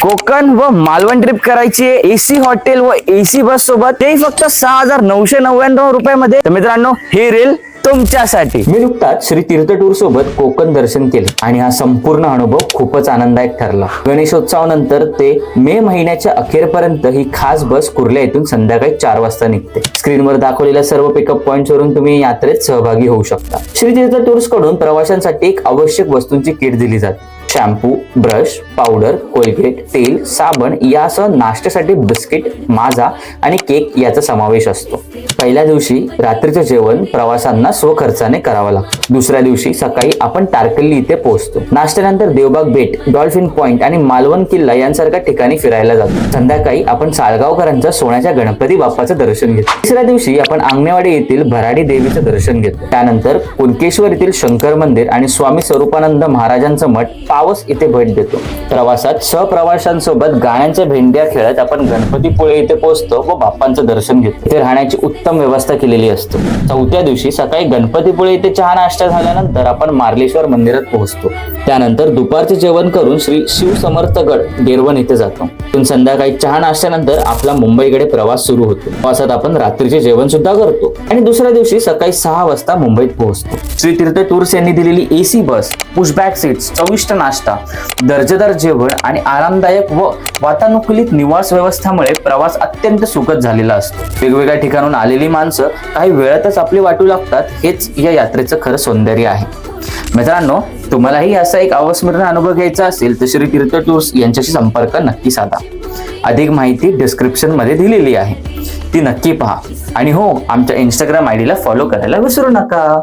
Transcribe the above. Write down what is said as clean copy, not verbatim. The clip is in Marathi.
कोकण व मालवण ट्रिप करायची आहे एसी हॉटेल व एसी बस सोबत, तेही फक्त 6,999 रुपयामध्ये. तर मित्रांनो, ही रील तुमच्यासाठी. मी नुकताच श्री तीर्थ टूर सोबत कोकण दर्शन केले आणि हा संपूर्ण अनुभव खूपच आनंददायक ठरला. गणेशोत्सवानंतर ते मे महिन्याच्या अखेरपर्यंत ही खास बस कुर्ला येथून संध्याकाळी 4 वाजता निघते. स्क्रीनवर दाखवलेल्या सर्व पिकअप पॉइंट्स वरून तुम्ही यात्रेत सहभागी होऊ शकता. श्री तीर्थ टूर्स कडून प्रवाशांसाठी एक आवश्यक वस्तूंची किट दिली जाते. शॅम्पू, ब्रश, पावडर, कोलगेट, तेल, साबण यासह नाश्त्यासाठी बिस्किट, माजा आणि केक याचा समावेश असतो. पहिल्या दिवशी रात्रीचं जेवण प्रवाशांना स्वखर्चाने करावं लागतं. दुसऱ्या दिवशी सकाळी आपण तारकल्ली इथे पोहोचतो. नाश्त्यानंतर देवबाग बेट, डॉल्फिन पॉइंट आणि मालवण किल्ला यांसारख्या ठिकाणी फिरायला जातो. संध्याकाळी आपण साळगावकरांच्या सोन्याच्या गणपती बाप्पाचं दर्शन घेतो. तिसऱ्या दिवशी आपण आंगणेवाडी येथील भराडी देवीचं दर्शन घेतो. त्यानंतर कुणकेश्वर येथील शंकर मंदिर आणि स्वामी स्वरूपानंद महाराजांचं मठ पावस इथे भेट देतो. प्रवासात सहप्रवाशांसोबत गाण्यांच्या भेंड्या खेळत आपण गणपतीपुळे इथे पोहोचतो व बाप्पांचं दर्शन घेतो. इथे राहण्याची उत्तम व्यवस्था केलेली असते. चौथ्या दिवशी सकाळी गणपतीपुळे इथे चहा नाश्ता झाल्यानंतर आपण मार्लेश्वर मंदिरात पोहोचतो. त्यानंतर दुपारचे जेवण करून श्री शिव समर्थगड गिरवण इथे जातो. संध्याकाळी चहा नाश्त्यानंतर आपला मुंबईकडे प्रवास सुरू होतो. प्रवासात आपण रात्रीचे जेवण सुद्धा करतो आणि दुसऱ्या दिवशी सकाळी 6 वाजता मुंबईत पोहोचतो. श्री तीर्थ टूर्स यांनी दिलेली एसी बस, पुशबॅक सीट्स, चविष्ट नाश्ता, दर्जेदार जेवण आणि आरामदायक व वातानुकूलित निवास व्यवस्थामुळे प्रवास अत्यंत सुखद झालेला असतो. वेगवेगळ्या ठिकाणून आलेली माणसं काही वेळातच आपली वाटू लागतात. हेच या यात्रेचं खरं सौंदर्य आहे. मित्रांनो, तुम्हालाही असा एक अविस्मरणीय अनुभव घ्यायचा असेल तर श्री तीर्थ टूर्स यांच्याशी संपर्क नक्की साधा. अधिक माहिती डिस्क्रिप्शन मध्ये दिलेली आहे, ती नक्की पहा. आणि हो, आमच्या इंस्टाग्राम आयडीला फॉलो करायला विसरू नका.